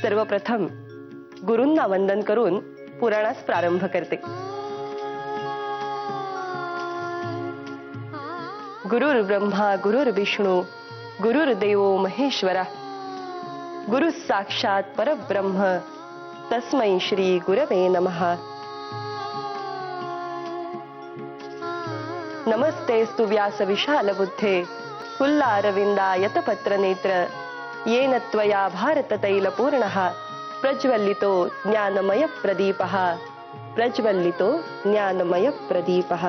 सर्वप्रथम गुरूंना वंदन करून पुराणास प्रारंभ करते. गुरुर्ब्रह्मा गुरुर्विष्णू गुरुर्देवो महेश्वरा गुरु साक्षात परब्रह्म तस्मै श्री गुरवे नमः. नमस्तेस्तु व्यास विशाल बुद्धे पुल्लारविंदायत पत्र नेत्र येन त्वया भारत तैल पूर्णः प्रज्वलितो ज्ञानमय प्रदीपः प्रज्वलितो ज्ञानमय प्रदीपः.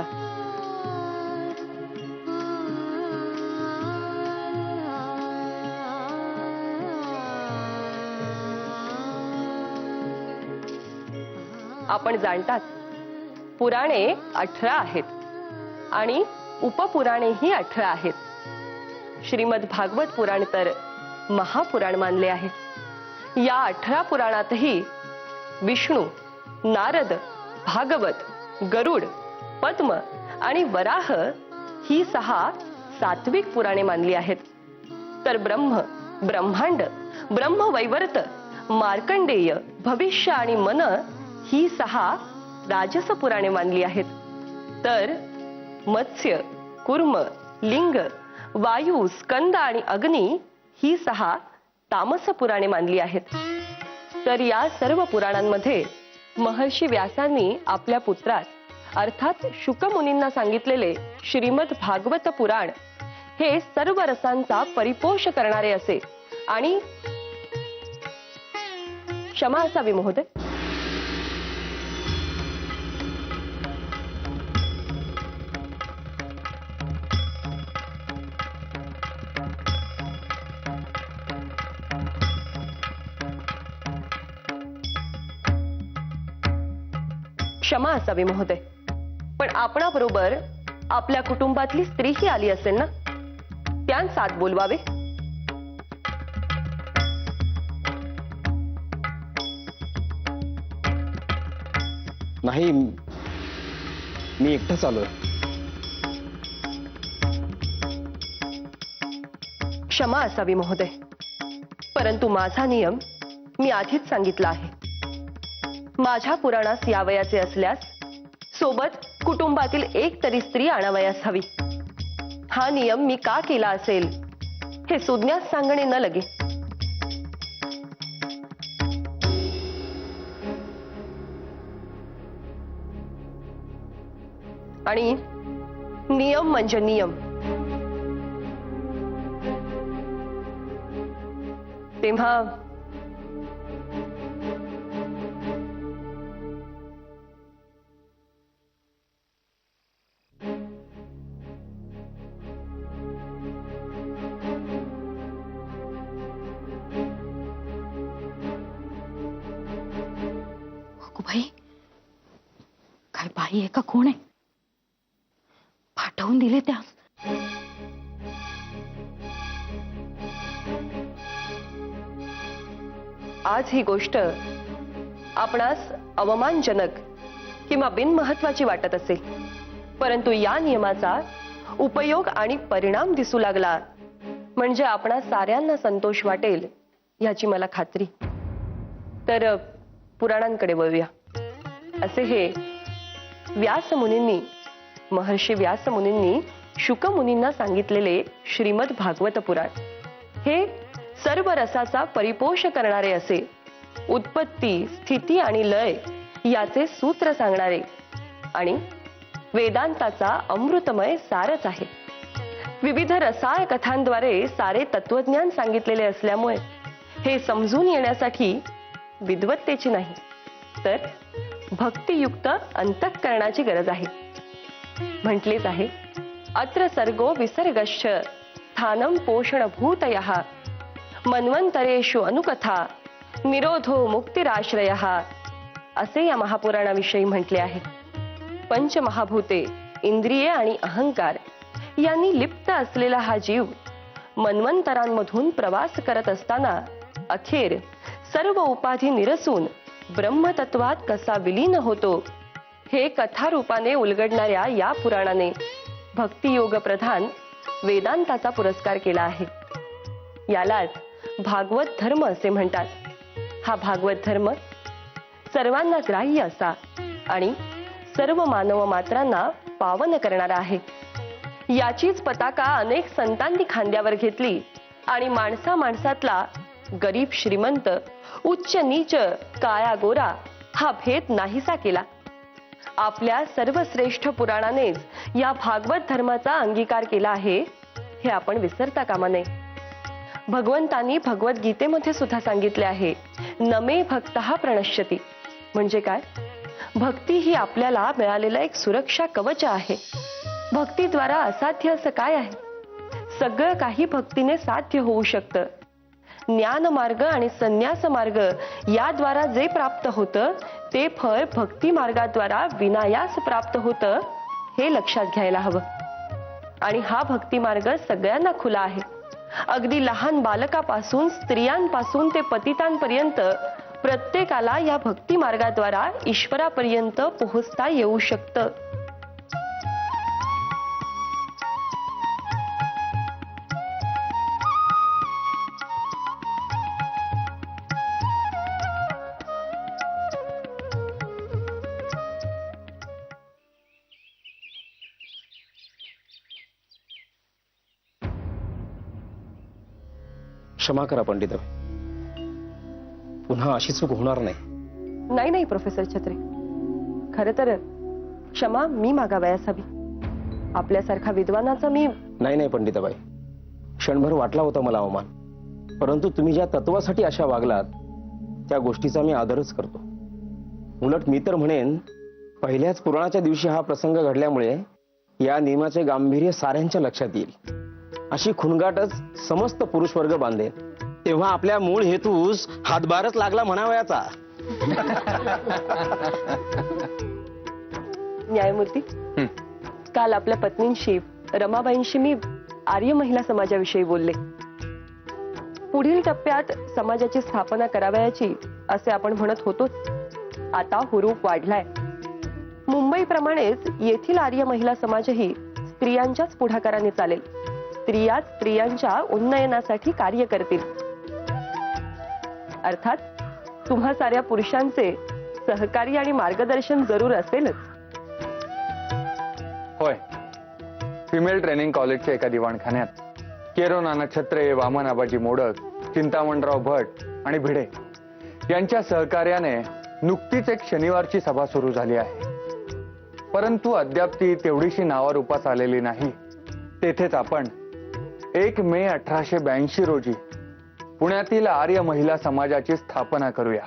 आपण जाणतात पुराणे 18 आहेत आणि उपपुराणेही 18 आहेत. श्रीमद भागवत पुराण तर महापुराण मानले आहे. या 18 पुराणातही विष्णू, नारद, भागवत, गरुड, पद्म आणि वराह ही 6 सात्विक पुराणे मानली आहेत. तर ब्रह्म, ब्रह्मांड, ब्रह्मवैवर्त, मार्कंडेय, भविष्य आणि मन ही 6 राजस पुराणे मानली आहेत. तर मत्स्य, कुर्म, लिंग, वायू, स्कंद आणि अग्नी ही 6 तामस पुराणे मानली आहेत. तर या सर्व पुराणांमध्ये महर्षी व्यासांनी आपल्या पुत्रास अर्थात शुक मुनींना सांगितलेले श्रीमद भागवत पुराण हे सर्व रसांचा परिपोष करणारे असे आणि क्षमा असावी महोदय. क्षमा असावी महोदय, पण आपणाबरोबर आपल्या कुटुंबातली स्त्रीही आली असेल ना, त्यांसात बोलवावे. नाही, मी एकटाच आलोय. क्षमा असावी महोदय, परंतु माझा नियम मी आधीच सांगितला आहे. माझ्या पुराणास यावयाचे असल्यास सोबत कुटुंबातील एक तरी स्त्री आणावयास हवी. हा नियम मी का केला असेल हे सुज्ञास सांगणे न लगे. आणि नियम म्हणजे नियम. तेव्हा बाई, काय बाई आहे का कोण आहे? पाठवून दिले त्या. आज ही गोष्ट आपणास अवमानजनक किंवा बिनमहत्वाची वाटत असेल, परंतु या नियमाचा उपयोग आणि परिणाम दिसू लागला म्हणजे आपणा साऱ्यांना संतोष वाटेल याची मला खात्री. तर पुराणांकडे वळूया. असे हे व्यास मुनींनी, महर्षी व्यास मुनींनी शुक मुनींना सांगितलेले श्रीमद भागवत पुराण हे सर्व रसाचा परिपोष करणारे असे, उत्पत्ती, स्थिती आणि लय याचे सूत्र सांगणारे आणि वेदांताचा अमृतमय सारच आहे. विविध रसाळ कथांद्वारे सारे तत्वज्ञान सांगितलेले असल्यामुळे हे समजून येण्यासाठी विद्वत्तेची नाही तर भक्तियुक्त अंतःकरणाची गरज आहे. म्हटलेच आहे, अत्र सर्गो विसर्गश्च स्थानं पोषणभूतयः मन्वंतरेषु अनुकथा निरोधो मुक्तिराश्रयः असे या महापुराणाविषयी म्हटले आहे. पंचमहाभूते, इंद्रिये आणि अहंकार यांनी लिप्त असलेला हा जीव मन्वंतरांमधून प्रवास करत असताना अखेर सर्व उपाधी निरसून ब्रह्मतत्वात कसा विलीन होतो हे कथारूपाने उलगडणाऱ्या या पुराणाने भक्तियोग प्रधान वेदांताचा पुरस्कार केला आहे. यालाच भागवत धर्म असे म्हणतात. हा भागवत धर्म सर्वांना ग्राह्य असा आणि सर्व मानव मात्रांना पावन करणारा आहे. याचीच पताका अनेक संतांनी खांद्यावर घेतली आणि माणसा माणसातला गरीब श्रीमंत, उच्च नीच, काळा गोरा हा भेद नाहीसा केला. आपल्या सर्वश्रेष्ठ पुराणानेच या भागवत धर्माचा अंगीकार केला आहे हे आपण विसरता कामा नये. भगवंतांनी भगवद्गीतेमध्ये सुद्धा सांगितले आहे, नमे भक्तः प्रणश्यती. म्हणजे काय? भक्ती ही आपल्याला मिळालेलं एक सुरक्षा कवच आहे. भक्तीद्वारा असाध्य असं काय आहे? सगळं काही भक्तीने साध्य होऊ शकतं. ज्ञान मार्ग आणि संन्यास मार्ग याद्वारा जे प्राप्त होतं ते फळ भक्ती मार्गाद्वारा विनायास प्राप्त होतं हे लक्षात घ्यायला हवं. आणि हा भक्ती मार्ग सगळ्यांना खुला आहे. अगदी लहान बालकापासून स्त्रियांपासून ते पतितांपर्यंत प्रत्येकाला या भक्ती मार्गाद्वारा ईश्वरापर्यंत पोहोचता येऊ शकतं. क्षमा करा पंडित, पुन्हा अशी चूक होणार नाही. नाही नाही प्रोफेसर छत्रे, खरं तर क्षमा मी मागावयास हवी. आपल्यासारखा विद्वानाचा मी नाही नाही पंडिताबाई, क्षणभर वाटला होता मला अवमान, परंतु तुम्ही ज्या तत्वासाठी अशा वागलात त्या गोष्टीचा मी आदरच करतो. उलट मी तर म्हणेन, पहिल्याच पुराणाच्या दिवशी हा प्रसंग घडल्यामुळे या नियमाचे गांभीर्य साऱ्यांच्या लक्षात येईल अशी खुणगाटच समस्त पुरुष वर्ग बांधेल. तेव्हा आपल्या मूळ हेतूस हातभारच लागला म्हणावयाचा. न्यायमूर्ती, काल आपल्या पत्नींशी रमाबाईंशी मी आर्य महिला समाजाविषयी बोलले. पुढील टप्प्यात समाजाची स्थापना करावयाची असे आपण म्हणत होतोच. आता हुरूप वाढलाय. मुंबईप्रमाणेच येथील आर्य महिला समाजही स्त्रियांच्याच पुढाकाराने चालेल. स्त्रियाच स्त्रियांच्या उन्नयनासाठी कार्य करतील. अर्थात तुम्हा साऱ्या पुरुषांचे सहकार्य आणि मार्गदर्शन जरूर असेलच. होय, फिमेल ट्रेनिंग कॉलेजच्या एका दिवाणखान्यात केरो नाना छत्रे, वामन आबाजी मोडक, चिंतामणराव भट आणि भिडे यांच्या सहकार्याने नुकतीच एक शनिवारची सभा सुरू झाली आहे. परंतु अद्याप ती तेवढीशी नावारूपास आलेली नाही. तेथेच आपण 1 मे 1882 रोजी पुण्यातील आर्य महिला समाजाची स्थापना करूया.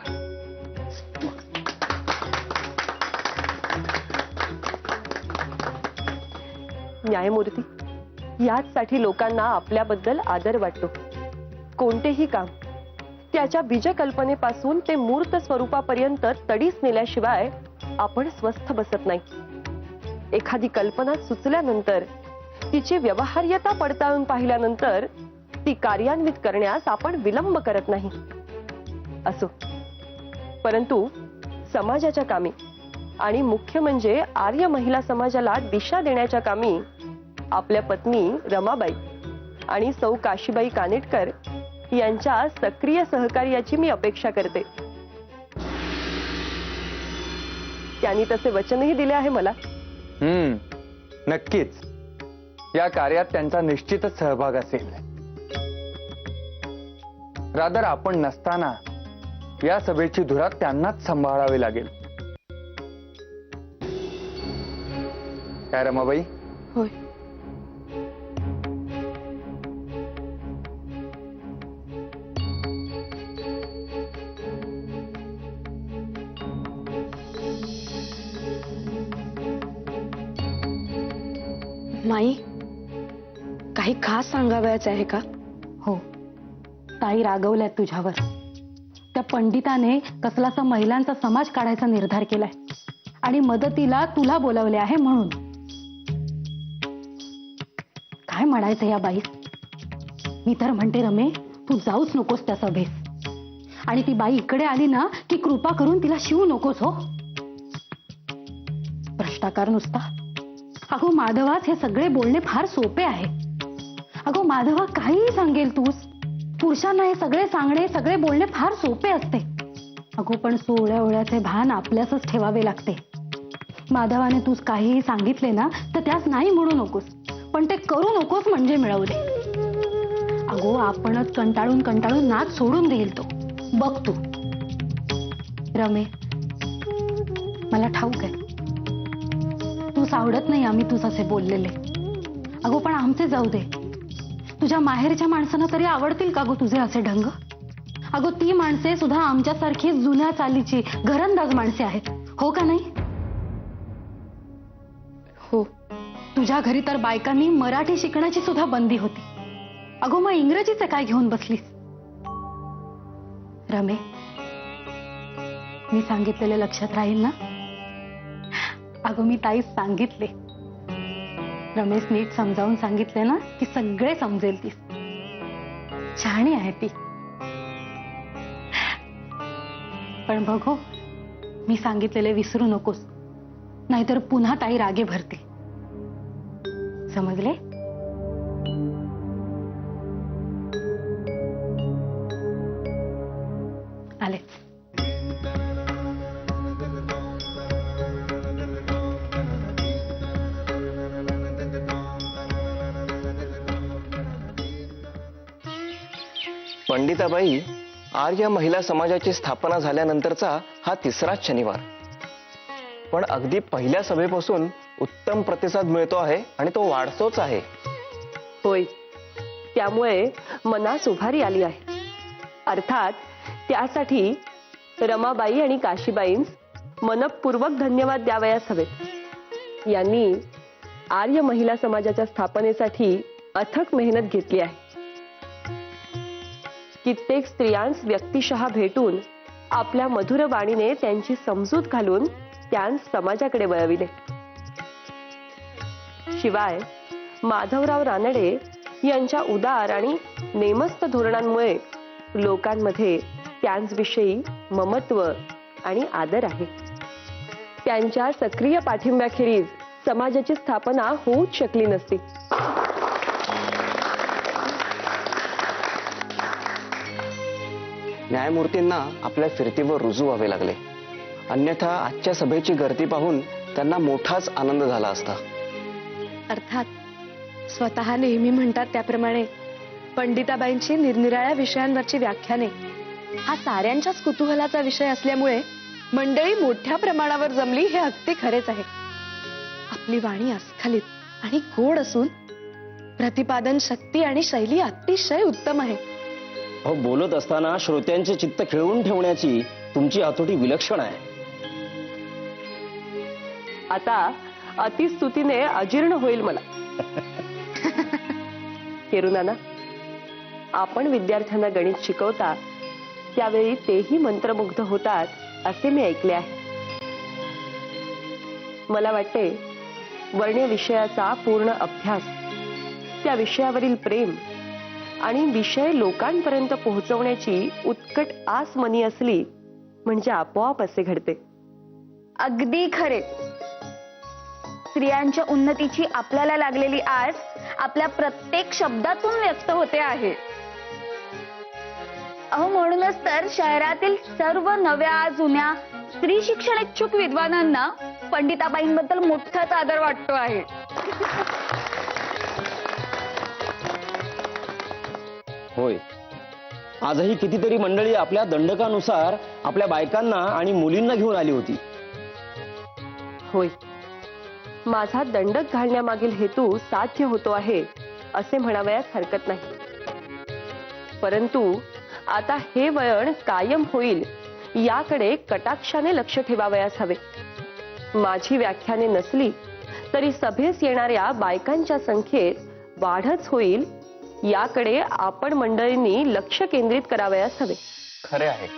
न्यायमूर्ती, याचसाठी लोकांना आपल्याबद्दल आदर वाटतो. कोणतेही काम त्याच्या बीजकल्पनेपासून ते मूर्त स्वरूपापर्यंत तडीस नेल्याशिवाय आपण स्वस्थ बसत नाही. एखादी कल्पना सुचल्यानंतर तिची व्यवहार्यता पडताळून पाहिल्यानंतर ती कार्यान्वित करण्यास आपण विलंब करत नाही. असो, परंतु समाजाच्या कामी आणि मुख्य म्हणजे आर्य महिला समाजाला दिशा देण्याच्या कामी आपल्या पत्नी रमाबाई आणि सौ काशीबाई कानेटकर यांच्या सक्रिय सहकार्याची मी अपेक्षा करते. त्यांनी तसे वचनही दिले आहे मला. नक्कीच या कार्यात त्यांचा निश्चितच सहभाग असेल. रादर आपण नसताना या सभेची धुरा त्यांनाच सांभाळावी लागेल. काय रमाबाई? होय. माई, काही खास सांगावयाचं आहे का? हो, ताई रागवल्यात तुझ्यावर. त्या पंडिताने कसलासा महिलांचा समाज काढायचा निर्धार केलाय आणि मदतीला तुला बोलावले आहे म्हणून. काय म्हणायचं या बाईस? मी तर म्हणते रमे, तू जाऊच नकोस त्या सभेस. आणि ती बाई इकडे आली ना की कृपा करून तिला शिवू नकोस. हो, भ्रष्टाचार नुसता. अगो माधवास हे सगळे बोलणे फार सोपे आहे. अगो माधवा काहीही सांगेल तूस. पुरुषांना हे सगळे सांगणे, सगळे बोलणे फार सोपे असते. अगो पण सोहळ्या ओळ्याचे भान आपल्यासच ठेवावे लागते. माधवाने तूच काहीही सांगितले ना तर त्यास नाही म्हणू नकोस, पण ते करू नकोस म्हणजे मिळवू दे. अगो आपणच कंटाळून कंटाळून नाच सोडून देईल तो, बघ तू. रमे, मला ठाऊक आहे तूच आवडत नाही आम्ही तुझ असे बोललेले. अगो पण आमचे जाऊ दे, तुझ्या माहेरच्या माणसांना तरी आवडतील का गो तुझे असे ढंग? अगो ती माणसे सुद्धा आमच्यासारखी जुन्या चालीची घरंदाज माणसे आहेत, हो का नाही? हो. तुझ्या घरी तर बायकांनी मराठी शिकण्याची सुद्धा बंदी होती. अगो मग इंग्रजीचे काय घेऊन बसलीस? रमे, मी सांगितलेले लक्षात राहील ना? अगो मी ताईस सांगितले. रमेश नीट समजावून सांगितले ना की सगळे समजेल. तीस शहाणी आहे ती. पण बघ हो, मी सांगितलेले विसरू नकोस, नाहीतर पुन्हा ताई रागे भरतील. समजले? आलेच. पंडिताबाई, आर्य महिला समाजाची स्थापना झाल्यानंतरचा हा तिसराच शनिवार. पण अगदी पहिल्या सभेपासून उत्तम प्रतिसाद मिळतो आहे आणि तो वाढतोच आहे. होय, त्यामुळे मनास उभारी आली आहे. अर्थात त्यासाठी रमाबाई आणि काशीबाईंस मनपूर्वक धन्यवाद द्यावयास हवेत. यांनी आर्य महिला समाजाच्या स्थापनेसाठी अथक मेहनत घेतली आहे. कित्येक स्त्रियांस व्यक्तिशः भेटून आपल्या मधुर वाणीने त्यांची समजूत घालून त्यांस समाजाकडे वळविले. शिवाय माधवराव रानडे यांच्या उदार आणि नेमस्त धोरणांमुळे लोकांमध्ये त्यांविषयी ममत्व आणि आदर आहे. त्यांच्या सक्रिय पाठिंब्याखेरीज समाजाची स्थापना होऊच शकली नसती. न्यायमूर्तींना आपल्या फिरतीवर रुजू व्हावे लागले, अन्यथा आजच्या सभेची गर्दी पाहून त्यांना मोठाच आनंद झाला असता. अर्थात स्वतः नेहमी म्हणतात त्याप्रमाणे पंडिताबाईंची निरनिराळ्या विषयांवरची व्याख्याने हा साऱ्यांच्याच कुतूहलाचा विषय असल्यामुळे मंडळी मोठ्या प्रमाणावर जमली हे अगदी खरेच आहे. आपली वाणी अस्खलित आणि गोड असून प्रतिपादन शक्ती आणि शैली अतिशय उत्तम आहे. अहो, बोलत असताना श्रोत्यांचे चित्त खेळवून ठेवण्याची तुमची हातोटी विलक्षण आहे. आता अतिस्तुतीने अजीर्ण होईल मला. केरुनाना, आपण विद्यार्थ्यांना गणित शिकवता त्यावेळी तेही मंत्रमुग्ध होतात असे मी ऐकले आहे. मला वाटते वर्ण्य विषयाचा पूर्ण अभ्यास, त्या विषयावरील प्रेम आणि विषय लोकांपर्यंत पोहोचवण्याची उत्कट आस मनी असली म्हणजे आपोआप असे घडते. अगदी खरे. स्त्रियांच्या उन्नतीची आपल्याला लागलेली आस आपल्या प्रत्येक शब्दातून व्यक्त होते आहे. अहो, म्हणूनच तर शहरातील सर्व नव्या जुन्या स्त्री शिक्षण इच्छुक विद्वानांना पंडिताबाईंबद्दल मोठाच आदर वाटतो आहे. होय, आजही कितीतरी मंडळी आपल्या दंडकानुसार आपल्या बायकांना आणि मुलींना घेऊन आली होती. होय, माझा दंडक घालण्यामागील हेतू साध्य होतो आहे असे म्हणावयास हरकत नाही. परंतु आता हे वळण कायम होईल याकडे कटाक्षाने लक्ष ठेवावयास हवे. माझी व्याख्याने नसली तरी सभेस येणाऱ्या बायकांच्या संख्येत वाढच होईल याकडे आपण मंडळींनी लक्ष केंद्रित करावयास हवे. खरे आहे.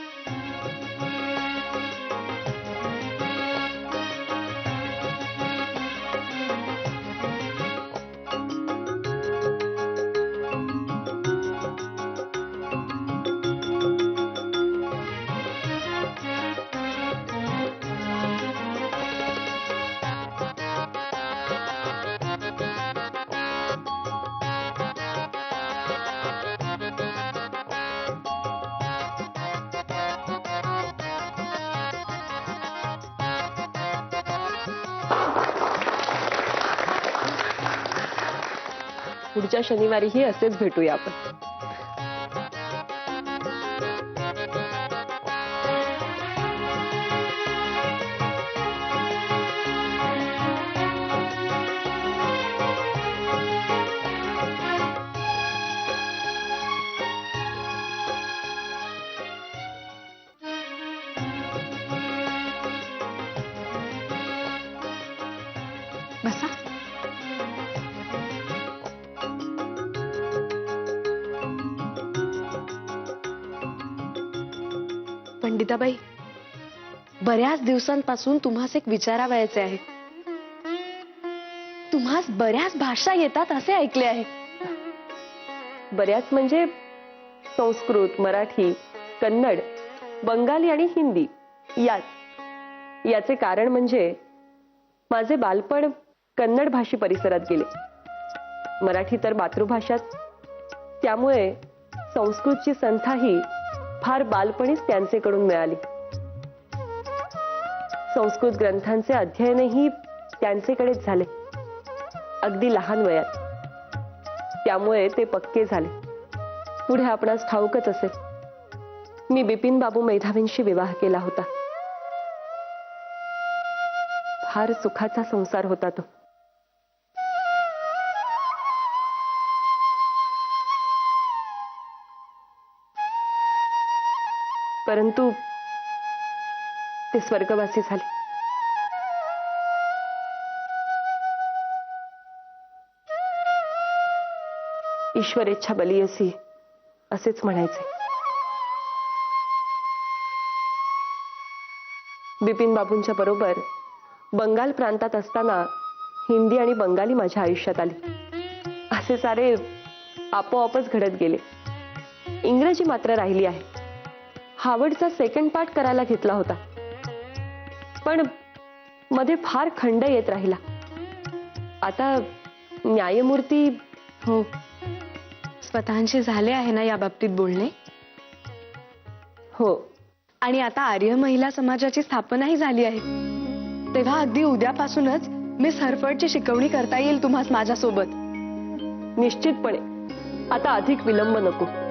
पुढच्या शनिवारीही असेच भेटूया आपण. बसा. पंडिताबाई, बऱ्याच दिवसांपासून तुम्हास एक विचारावयाचे आहे. तुम्हास बऱ्याच भाषा येतात असे ऐकले आहे. बऱ्याच म्हणजे संस्कृत, मराठी, कन्नड, बंगाली आणि हिंदी याचे कारण म्हणजे माझे बालपण कन्नड भाषी परिसरात गेले. मराठी तर मातृभाषाच, त्यामुळे संस्कृतची संथाही फार बालपणीच त्यांचेकडून मिळाली. संस्कृत ग्रंथांचे अध्ययनही त्यांचेकडेच झाले, अगदी लहान वयात. त्यामुळे ते पक्के झाले. पुढे आपणास ठाऊकच असेल, मी बिपिन बाबू मेधावींशी विवाह केला होता. फार सुखाचा संसार होता तो. परंतु ते स्वर्गवासी झाले. ईश्वरेच्छा बलियसी असेच म्हणायचे. बिपिन बाबूंच्या बरोबर बंगाल प्रांतात असताना हिंदी आणि बंगाली माझ्या आयुष्यात आली. असे सारे आपोआपच घडत गेले. इंग्रजी मात्र राहिली आहे. हार्वर्डचा सेकंड पार्ट करायला घेतला होता, पण मध्ये फार खंड येत राहिला. आता न्यायमूर्ती हो, स्वतःशी झाले आहे ना या बाबतीत बोलणे. हो, आणि आता आर्य महिला समाजाची स्थापनाही झाली आहे. तेव्हा अगदी उद्यापासूनच मिस हर्फर्डची शिकवणी करता येईल तुम्हास माझ्यासोबत. निश्चितपणे. आता अधिक विलंब नको.